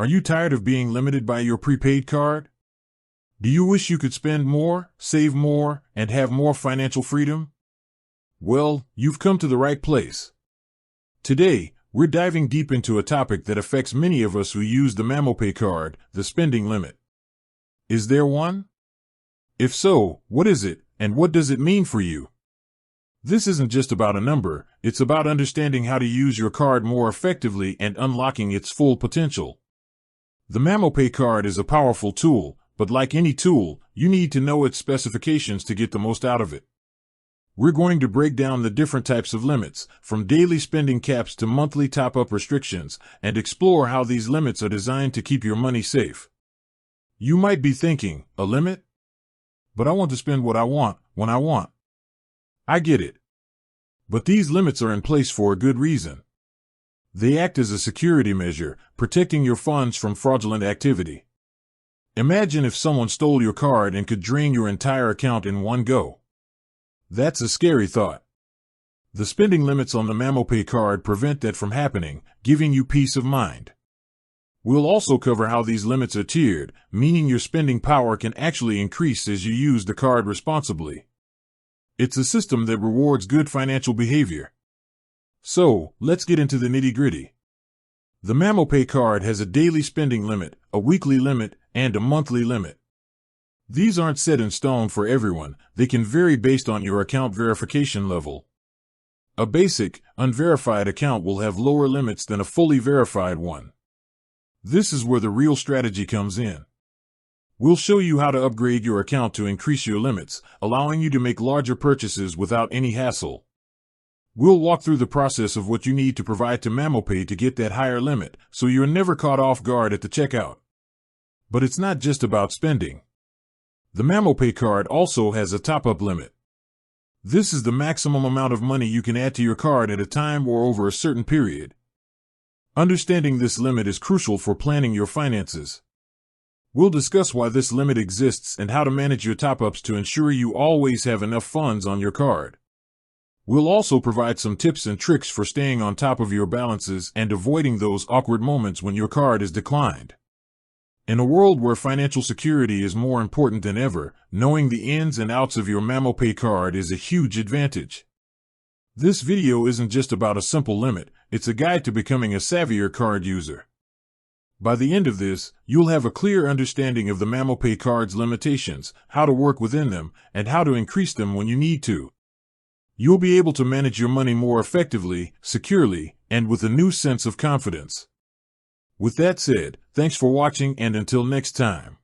Are you tired of being limited by your prepaid card? Do you wish you could spend more, save more, and have more financial freedom? Well, you've come to the right place. Today, we're diving deep into a topic that affects many of us who use the Mamo card, the spending limit. Is there one? If so, what is it, and what does it mean for you? This isn't just about a number, it's about understanding how to use your card more effectively and unlocking its full potential. The Mamo card is a powerful tool, but like any tool, you need to know its specifications to get the most out of it. We're going to break down the different types of limits, from daily spending caps to monthly top-up restrictions, and explore how these limits are designed to keep your money safe. You might be thinking, a limit? But I want to spend what I want, when I want. I get it. But these limits are in place for a good reason. They act as a security measure, protecting your funds from fraudulent activity. Imagine if someone stole your card and could drain your entire account in one go. That's a scary thought. The spending limits on the Mamo card prevent that from happening, giving you peace of mind. We'll also cover how these limits are tiered, meaning your spending power can actually increase as you use the card responsibly. It's a system that rewards good financial behavior. So, let's get into the nitty-gritty. The Mamo card has a daily spending limit, a weekly limit, and a monthly limit. These aren't set in stone for everyone, they can vary based on your account verification level. A basic, unverified account will have lower limits than a fully verified one. This is where the real strategy comes in. We'll show you how to upgrade your account to increase your limits, allowing you to make larger purchases without any hassle. We'll walk through the process of what you need to provide to Mamo to get that higher limit, so you're never caught off guard at the checkout. But it's not just about spending. The Mamo card also has a top-up limit. This is the maximum amount of money you can add to your card at a time or over a certain period. Understanding this limit is crucial for planning your finances. We'll discuss why this limit exists and how to manage your top-ups to ensure you always have enough funds on your card. We'll also provide some tips and tricks for staying on top of your balances and avoiding those awkward moments when your card is declined. In a world where financial security is more important than ever, knowing the ins and outs of your Mamo card is a huge advantage. This video isn't just about a simple limit, it's a guide to becoming a savvier card user. By the end of this, you'll have a clear understanding of the Mamo card's limitations, how to work within them, and how to increase them when you need to. You'll be able to manage your money more effectively, securely, and with a new sense of confidence. With that said, thanks for watching, and until next time.